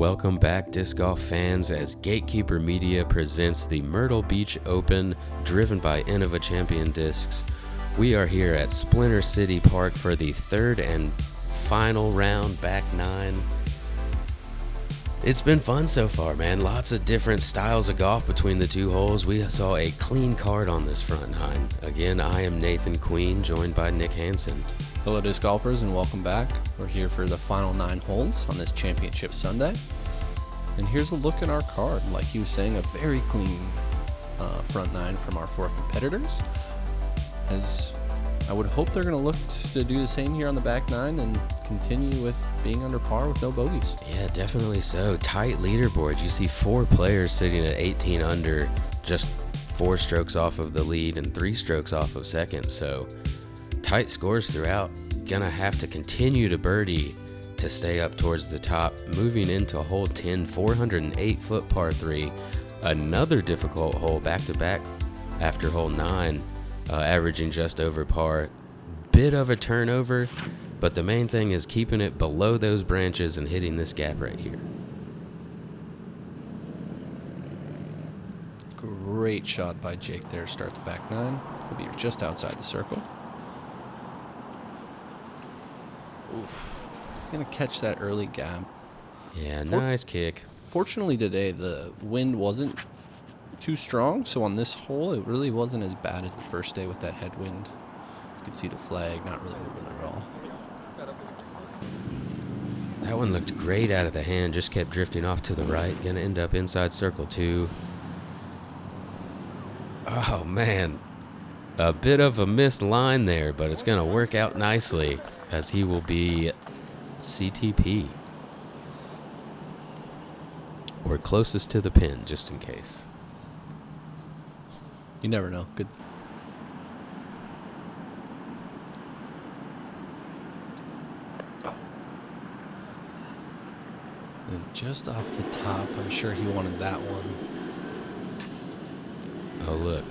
Welcome back, disc golf fans, as Gatekeeper Media presents the Myrtle Beach Open Driven by Innova Champion Discs. We are here at Splinter City Park for the third and final round, back nine. It's been fun so far, man. Lots of different styles of golf between the two holes. We saw a clean card on this front nine. Again, I am Nathan Queen, joined by Nick Hanson. Hello, disc golfers, and welcome back. We're here for the final 9 holes on this championship Sunday. And here's a look at our card. Like he was saying, a very clean front 9 from our 4 competitors. As I would hope they're going to look to do the same here on the back 9 and continue with being under par with no bogeys. Yeah, definitely so. Tight leaderboard. You see 4 players sitting at 18 under, just 4 strokes off of the lead and 3 strokes off of second. So tight scores throughout. Gonna have to continue to birdie to stay up towards the top. Moving into hole 10, 408-foot par 3. Another difficult hole back-to-back after hole 9, averaging just over par. Bit of a turnover, but the main thing is keeping it below those branches and hitting this gap right here. Great shot by Jake there to start the back 9. He'll be just outside the circle. Oof. He's going to catch that early gap. Yeah, nice kick. Fortunately today, the wind wasn't too strong, so on this hole, it really wasn't as bad as the first day with that headwind. You could see the flag not really moving at all. That one looked great out of the hand, just kept drifting off to the right. Going to end up inside circle 2. Oh, man. A bit of a missed line there, but it's going to work out nicely, as he will be CTP. Or closest to the pin, just in case. You never know. Good. Oh. And just off the top, I'm sure he wanted that one. Oh, look.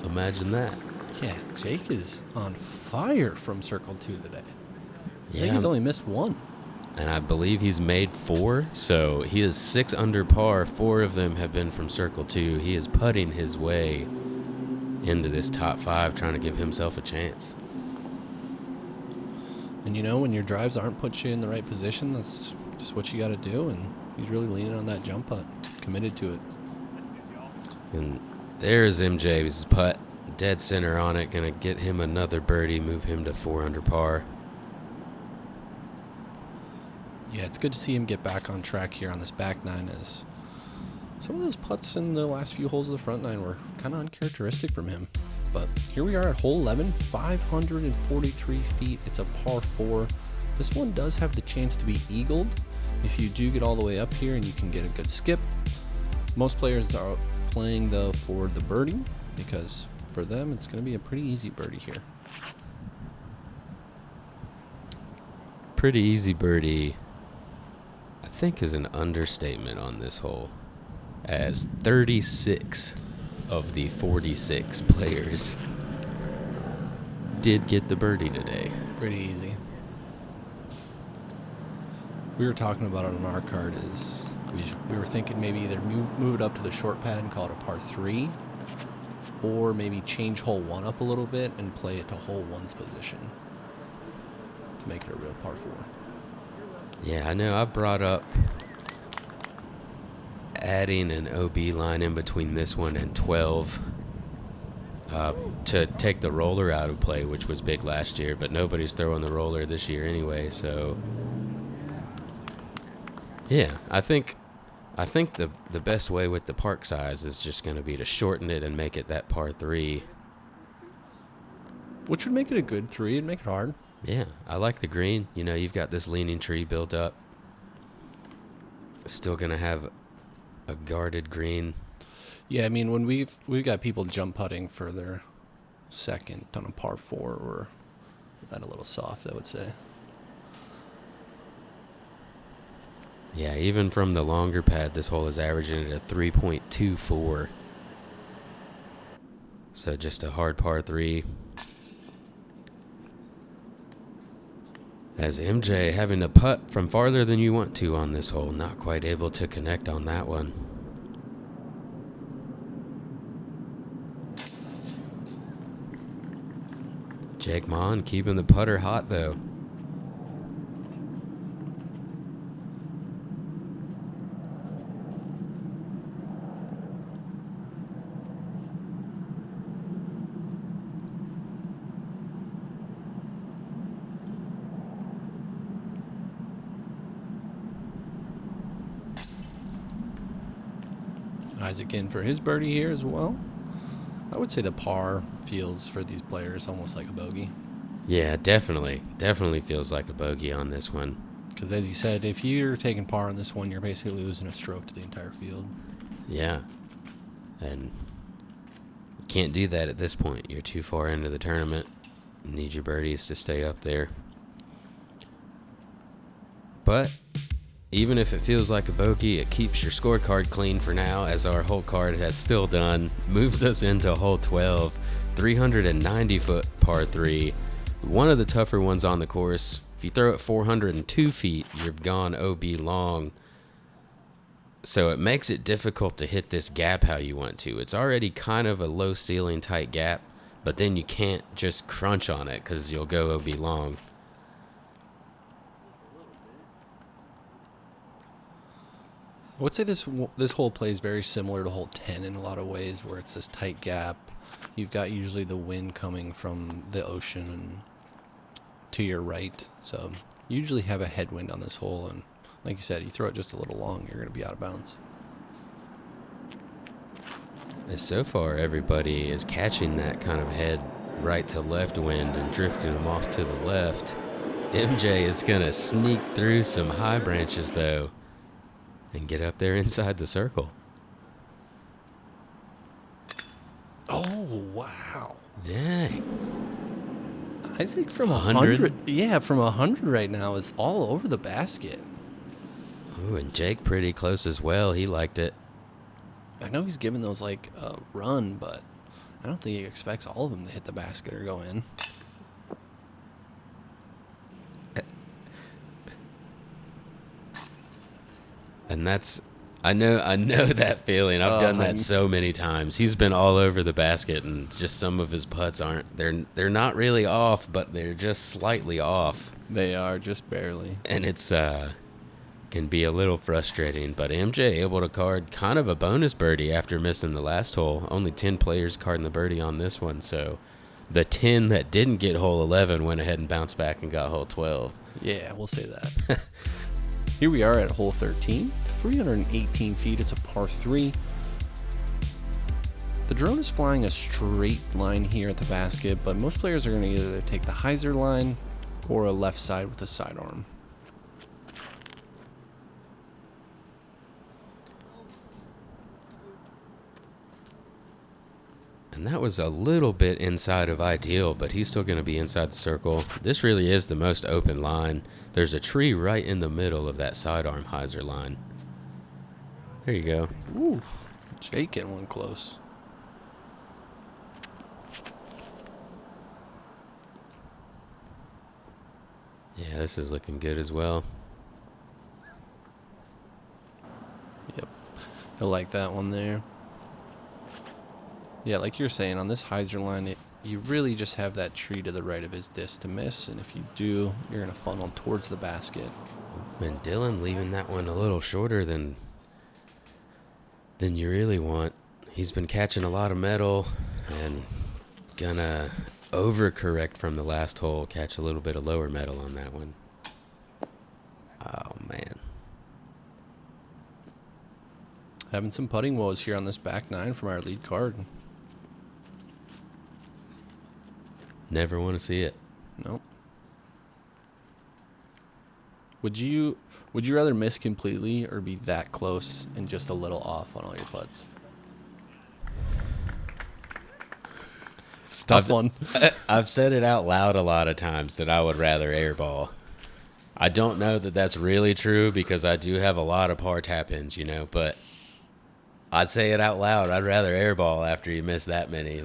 Imagine that. Yeah, Jake is on fire from circle 2 today. I Yeah, think he's only missed 1. and I believe he's made 4, so he is 6 under par. 4 of them have been from circle 2. He is putting his way into this top 5, trying to give himself a chance. And you know, when your drives aren't put you in the right position, that's just what you got to do. And he's really leaning on that jump putt, committed to it. And there's MJ's putt, dead center on it, gonna get him another birdie, move him to 4 under par. Yeah, it's good to see him get back on track here on this back 9, as some of those putts in the last few holes of the front 9 were kind of uncharacteristic from him. But here we are at hole 11, 543 feet. It's a par 4. This one does have the chance to be eagled if you do get all the way up here and you can get a good skip. Most players are playing, though, for the birdie, because for them it's going to be a pretty easy birdie here. Pretty easy birdie, I think, is an understatement on this hole, as 36 of the 46 players did get the birdie today. Pretty easy. We were talking about it on our card is we were thinking maybe either move it up to the short pad and call it a par 3, or maybe change hole 1 up a little bit and play it to hole 1's position to make it a real par 4. Yeah, I know I brought up adding an OB line in between this one and 12 to take the roller out of play, which was big last year, but nobody's throwing the roller this year anyway, so yeah, I think the best way with the park size is just going to be to shorten it and make it that par 3. Which would make it a good 3 and make it hard. Yeah, I like the green. You know, you've got this leaning tree built up. Still going to have a guarded green. Yeah, I mean, when we've got people jump putting for their second on a par 4, or that a little soft, I would say. Yeah, even from the longer pad, this hole is averaging at a 3.24. So just a hard par 3. As MJ having to putt from farther than you want to on this hole. Not quite able to connect on that one. Jake Monn keeping the putter hot though. Isaac in for his birdie here as well. I would say the par feels for these players almost like a bogey. Yeah, definitely. Definitely feels like a bogey on this one. Because as you said, if you're taking par on this one, you're basically losing a stroke to the entire field. Yeah. And you can't do that at this point. You're too far into the tournament. You need your birdies to stay up there. But even if it feels like a bogey, it keeps your scorecard clean for now, as our hole card has still done. Moves us into hole 12, 390-foot par 3. One of the tougher ones on the course. If you throw it 402 feet, you've gone OB long. So it makes it difficult to hit this gap how you want to. It's already kind of a low ceiling tight gap, but then you can't just crunch on it because you'll go OB long. I would say this hole plays very similar to hole 10 in a lot of ways, where it's this tight gap. You've got usually the wind coming from the ocean and to your right, so you usually have a headwind on this hole, and like you said, you throw it just a little long, you're going to be out of bounds. As so far, everybody is catching that kind of head right to left wind and drifting them off to the left. MJ is going to sneak through some high branches, though, and get up there inside the circle. Oh, wow. Dang. Isaac from 100? Yeah, from 100 right now is all over the basket. Ooh, and Jake pretty close as well. He liked it. I know he's giving those like a run, but I don't think he expects all of them to hit the basket or go in. And that's, I know that feeling. I've done that so many times. He's been all over the basket, and just some of his putts aren't. They're not really off, but they're just slightly off. They are, just barely. And it's can be a little frustrating. But MJ able to card kind of a bonus birdie after missing the last hole. Only 10 players carding the birdie on this one, so the 10 that didn't get hole 11 went ahead and bounced back and got hole 12. Yeah, we'll say that. Here we are at hole 13, 318 feet. It's a par 3. The drone is flying a straight line here at the basket, but most players are going to either take the hyzer line or a left side with a sidearm. And that was a little bit inside of ideal, but he's still going to be inside the circle. This really is the most open line. There's a tree right in the middle of that sidearm hyzer line. There you go. Ooh, Jake getting one close. Yeah, this is looking good as well. Yep, I like that one there. Yeah, like you're saying, on this hyzer line, you really just have that tree to the right of his disc to miss, and if you do, you're going to funnel towards the basket. And Dylan leaving that one a little shorter than you really want. He's been catching a lot of metal and gonna overcorrect from the last hole, catch a little bit of lower metal on that one. Oh, man. Having some putting woes here on this back nine from our lead card. Never want to see it. Nope. Would you rather miss completely or be that close and just a little off on all your putts? It's a tough one. I've said it out loud a lot of times that I would rather airball. I don't know that that's really true because I do have a lot of par tap-ins, but I'd say it out loud. I'd rather airball after you miss that many,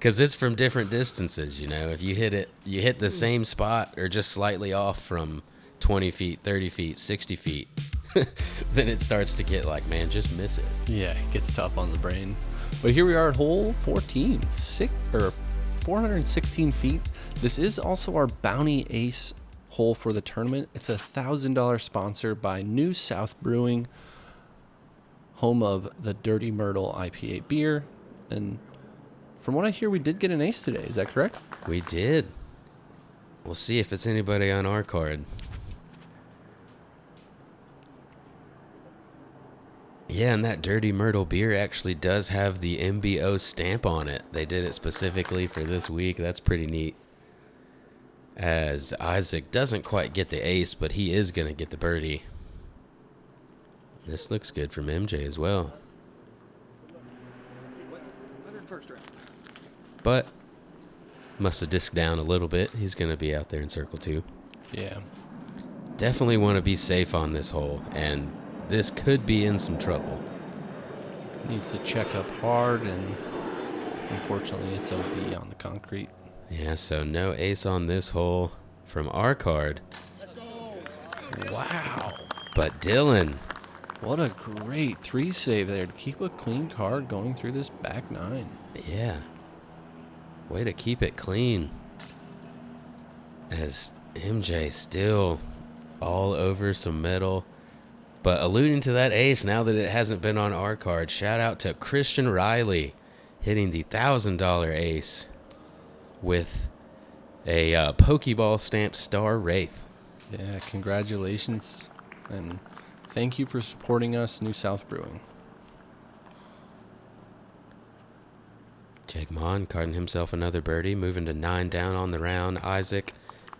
Because it's from different distances, you know. If you hit the same spot or just slightly off from 20 feet, 30 feet, 60 feet, then it starts to get like, man, just miss it. Yeah, it gets tough on the brain. But here we are at hole 14, 416 feet. This is also our Bounty Ace hole for the tournament. It's a $1,000 sponsor by New South Brewing, home of the Dirty Myrtle IPA beer. And from what I hear, we did get an ace today. Is that correct? We did. We'll see if it's anybody on our card. Yeah, and that Dirty Myrtle beer actually does have the MBO stamp on it. They did it specifically for this week. That's pretty neat. As Isaac doesn't quite get the ace, but he is going to get the birdie. This looks good from MJ as well. But must have disked down a little bit. He's going to be out there in circle 2. Yeah. Definitely want to be safe on this hole, and this could be in some trouble. Needs to check up hard, and unfortunately it's OB on the concrete. Yeah, so no ace on this hole from our card. Wow. But Dylan. What a great 3 save there to keep a clean card going through this back 9. Yeah. Way to keep it clean. As MJ still all over some metal. But alluding to that ace, now that it hasn't been on our card, shout out to Christian Riley hitting the $1,000 ace with a Pokeball stamped Star Wraith. Yeah, congratulations. And thank you for supporting us, New South Brewing. Jake Monn carding himself another birdie, moving to 9 down on the round. Isaac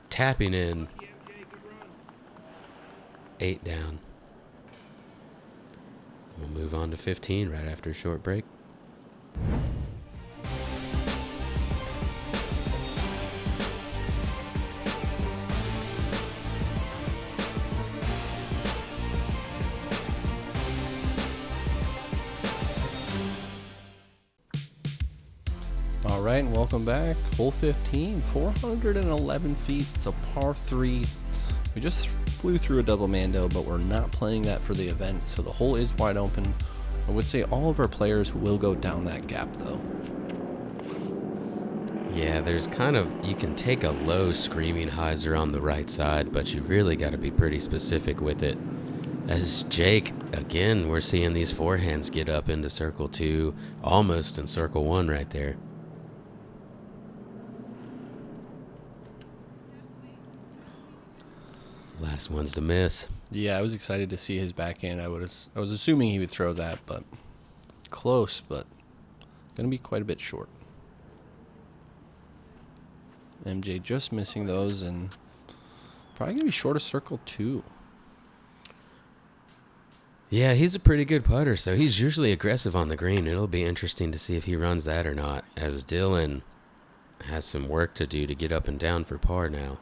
tapping in 8 down. We'll move on to 15 right after a short break. All right, and welcome back. Hole 15, 411 feet. It's a par 3. We just flew through a double mando, but we're not playing that for the event, so the hole is wide open. I would say all of our players will go down that gap, though. Yeah, there's kind of, you can take a low screaming hyzer on the right side, but you've really got to be pretty specific with it. As Jake, again, we're seeing these forehands get up into circle 2, almost in circle 1 right there. Last one's to miss. Yeah, I was excited to see his backhand. I was assuming he would throw that, but close, but going to be quite a bit short. MJ just missing those, and probably going to be short of circle 2. Yeah, he's a pretty good putter, so he's usually aggressive on the green. It'll be interesting to see if he runs that or not, as Dylan has some work to do to get up and down for par now.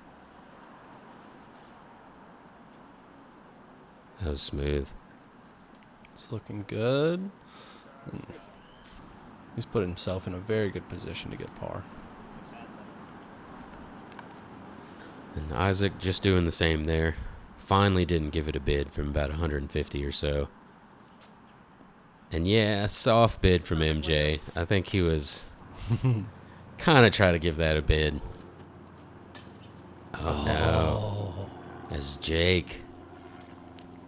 That was smooth. It's looking good. And he's put himself in a very good position to get par. And Isaac just doing the same there. Finally didn't give it a bid from about 150 or so. And yeah, a soft bid from MJ. I think he was kind of trying to give that a bid. Oh no. As Jake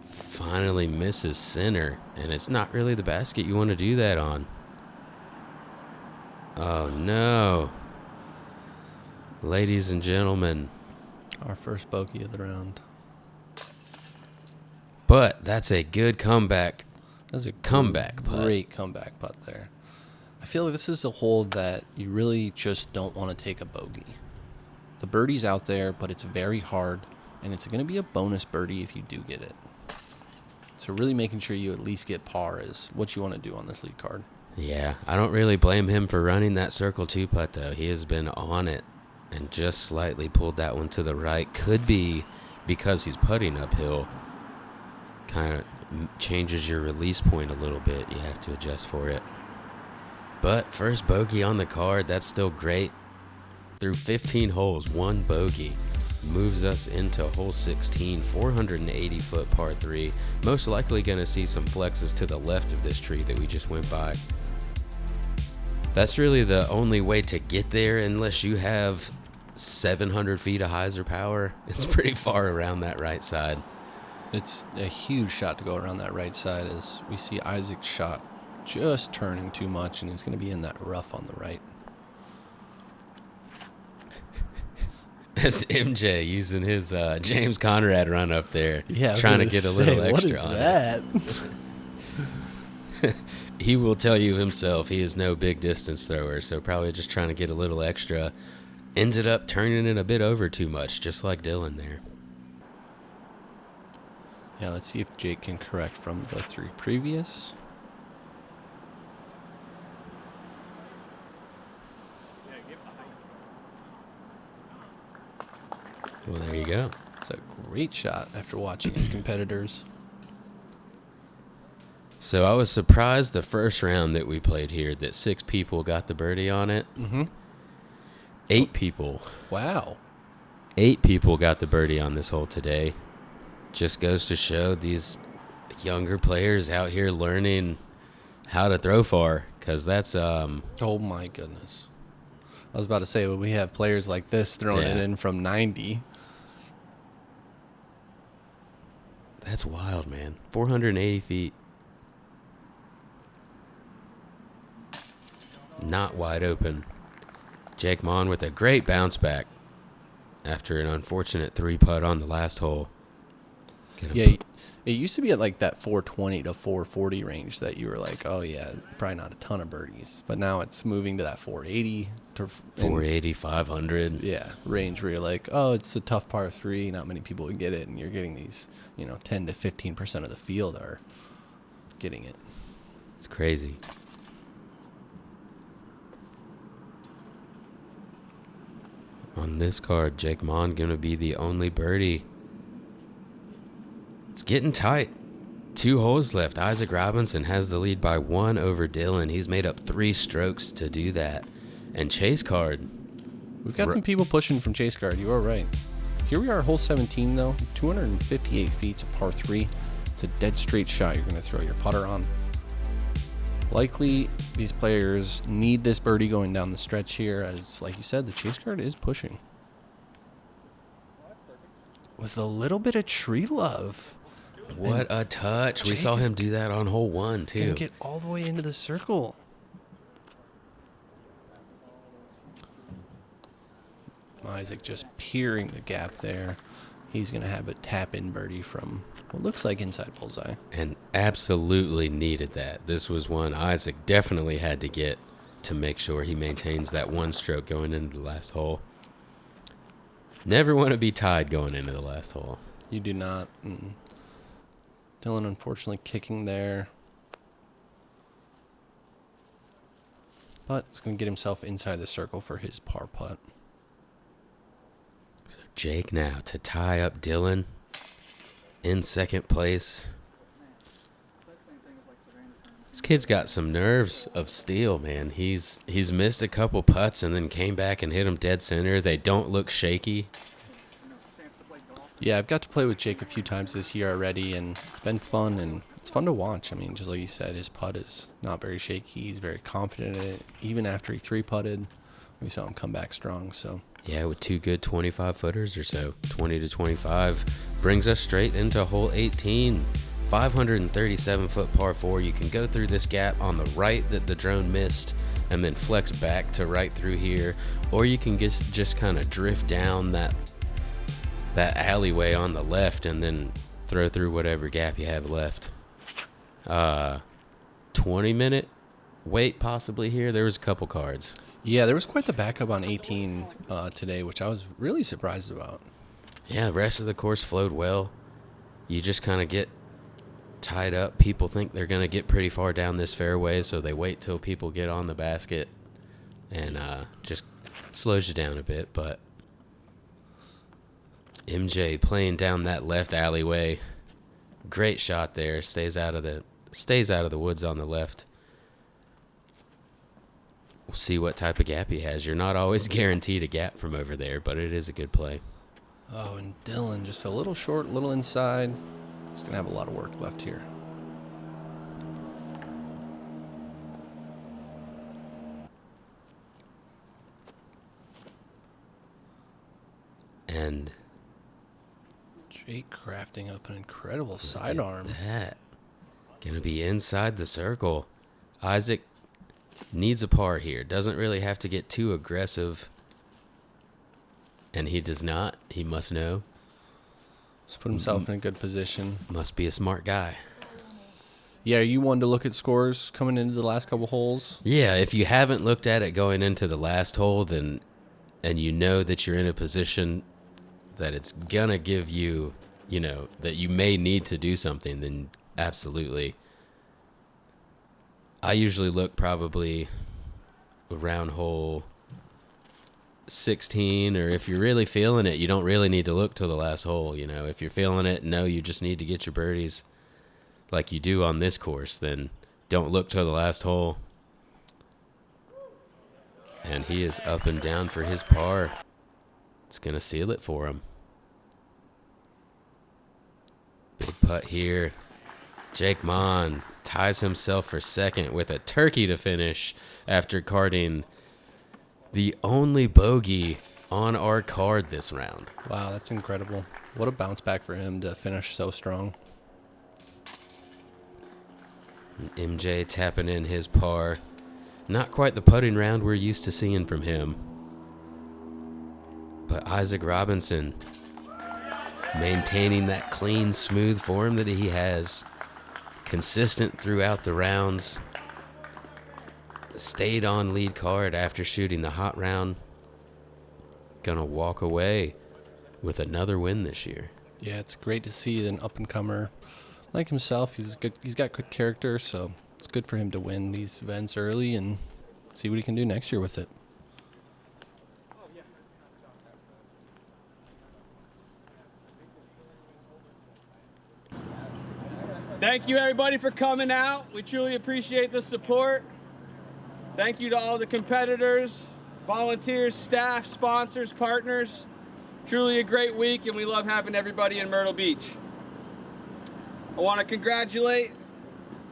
finally misses center, and it's not really the basket you want to do that on. Oh no. Ladies and gentlemen, Our first bogey of the round. but that's a good comeback. That's a Comeback putt. Great comeback putt there. I feel like this is a hole that you really just don't want to take a bogey. The birdie's out there, but it's very hard, and it's going to be a bonus birdie if you do get it. So really making sure you at least get par is what you want to do on this lead card. Yeah, I don't really blame him for running that circle 2 putt, though. He has been on it and just slightly pulled that one to the right. Could be because he's putting uphill. Kind of changes your release point a little bit. You have to adjust for it. But first bogey on the card, that's still great. Through 15 holes, 1 bogey moves us into hole 16, 480-foot par 3. Most likely going to see some flexes to the left of this tree that we just went by. That's really the only way to get there unless you have 700 feet of hyzer power. It's pretty far around that right side. It's a huge shot to go around that right side as we see Isaac's shot just turning too much, and he's going to be in that rough on the right. That's MJ using his James Conrad run up there, yeah, trying to get a little extra on that? it. He will tell you himself he is no big distance thrower, so probably just trying to get a little extra. Ended up turning it a bit over too much, just like Dylan there. Yeah, let's see if Jake can correct from the 3 previous. Well, there you go. It's a great shot after watching his competitors. So I was surprised the first round that we played here that 6 people got the birdie on it. Mm-hmm. 8 people. Wow. 8 people got the birdie on this hole today. Just goes to show these younger players out here learning how to throw far, because that's Oh my goodness. I was about to say, when we have players like this throwing it in from 90. That's wild, man. 480 feet. Not wide open. Jake Monn with a great bounce back after an unfortunate 3-putt on the last hole. Yeah, it used to be at like that 420 to 440 range that you were like, oh yeah, probably not a ton of birdies. But now it's moving to that 480 to 480, 500. Yeah, range where you're like, oh, it's a tough par 3, not many people would get it, and you're getting these, 10 to 15% of the field are getting it. It's crazy. On this card, Jake Monn going to be the only birdie. It's getting tight. 2 holes left. Isaac Robinson has the lead by 1 over Dylan. He's made up 3 strokes to do that. And Chase card. We've got some people pushing from Chase card. You are right. Here we are, hole 17, though. 258 feet. It's a par 3. It's a dead straight shot you're going to throw your putter on. Likely, these players need this birdie going down the stretch here, as, like you said, the Chase card is pushing. With a little bit of tree love. What a touch. Jake we saw him do that on hole 1, too. Gonna get all the way into the circle. Isaac just peering the gap there. He's going to have a tap-in birdie from what looks like inside bullseye. And absolutely needed that. This was one Isaac definitely had to get to make sure he maintains that 1 stroke going into the last hole. Never want to be tied going into the last hole. You do not. Dylan, unfortunately, kicking there. But he's going to get himself inside the circle for his par putt. So Jake now to tie up Dylan in second place. This kid's got some nerves of steel, man. He's missed a couple putts and then came back and hit them dead center. They don't look shaky. Yeah, I've got to play with Jake a few times this year already, and it's been fun, and it's fun to watch. I mean, just like you said, his putt is not very shaky. He's very confident in it. Even after he 3-putted, we saw him come back strong. So yeah, with 2 good 25-footers or so, 20 to 25, brings us straight into hole 18. 537-foot par 4. You can go through this gap on the right that the drone missed and then flex back to right through here, or you can just kind of drift down that alleyway on the left and then throw through whatever gap you have left. 20-minute wait possibly here. There was a couple cards. Yeah, there was quite the backup on 18 today, which I was really surprised about. Yeah, the rest of the course flowed well. You just kind of get tied up. People think they're going to get pretty far down this fairway, so they wait till people get on the basket and just slows you down a bit. But MJ playing down that left alleyway. Great shot there. Stays out of the woods on the left. we'll see what type of gap he has. You're not always guaranteed a gap from over there, but it is a good play. Oh, and Dylan just a little short, little inside. He's going to have a lot of work left here. And Jake crafting up an incredible sidearm. That gonna be inside the circle. Isaac needs a par here. Doesn't really have to get too aggressive. And he does not. He must know. Just put himself in a good position. Must be a smart guy. Yeah, you wanted to look at scores coming into the last couple holes? Yeah, if you haven't looked at it going into the last hole, then and you know that you're in a position that it's gonna give you, you know, that you may need to do something, then absolutely. I usually look probably around hole 16, or if you're really feeling it, you don't really need to look till the last hole. You know, if you're feeling it, no, you just need to get your birdies like you do on this course, then don't look till the last hole. And he is up and down for his par. It's going to seal it for him. Big putt here. Jake Monn ties himself for second with a turkey to finish after carding the only bogey on our card this round. Wow, that's incredible. What a bounce back for him to finish so strong. MJ tapping in his par. Not quite the putting round we're used to seeing from him. But Isaac Robinson maintaining that clean, smooth form that he has. Consistent throughout the rounds. Stayed on lead card after shooting the hot round. Gonna walk away with another win this year. Yeah, it's great to see an up-and-comer like himself. He's got good character, so it's good for him to win these events early and see what he can do next year with it. Thank you, everybody, for coming out. We truly appreciate the support. Thank you to all the competitors, volunteers, staff, sponsors, partners. Truly a great week, and we love having everybody in Myrtle Beach. I want to congratulate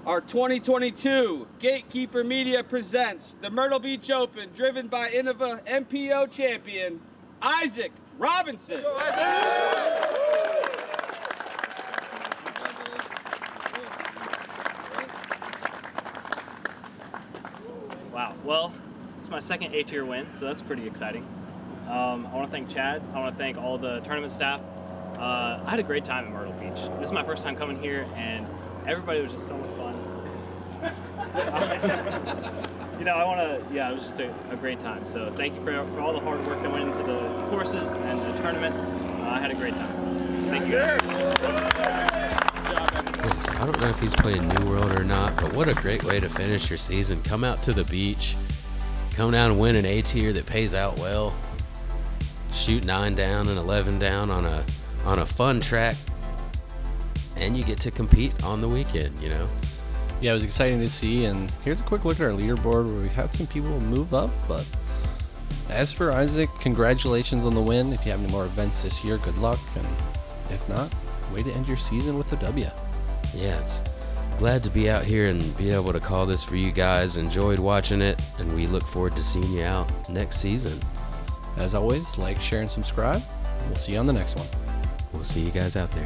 our 2022 Gatekeeper Media presents the Myrtle Beach Open, driven by Innova MPO champion, Isaac Robinson. Wow, well, it's my second A-Tier win, so that's pretty exciting. I want to thank Chad. I want to thank all the tournament staff. I had a great time in Myrtle Beach. This is my first time coming here, and everybody was just so much fun. You know, it was just a great time. So thank you for all the hard work that went into the courses and the tournament. I had a great time. Thank you. I don't know if he's playing New World or not, but what a great way to finish your season. Come out to the beach, come down and win an A-Tier that pays out well. Shoot 9 down and 11 down on a fun track, and you get to compete on the weekend, you know. Yeah, it was exciting to see, and here's a quick look at our leaderboard where we've had some people move up, but as for Isaac, congratulations on the win. If you have any more events this year, good luck, and if not, way to end your season with a W. Yeah, it's glad to be out here and be able to call this for you guys. Enjoyed watching it, and we look forward to seeing you out next season. As always, like, share, and subscribe. We'll see you on the next one. We'll see you guys out there.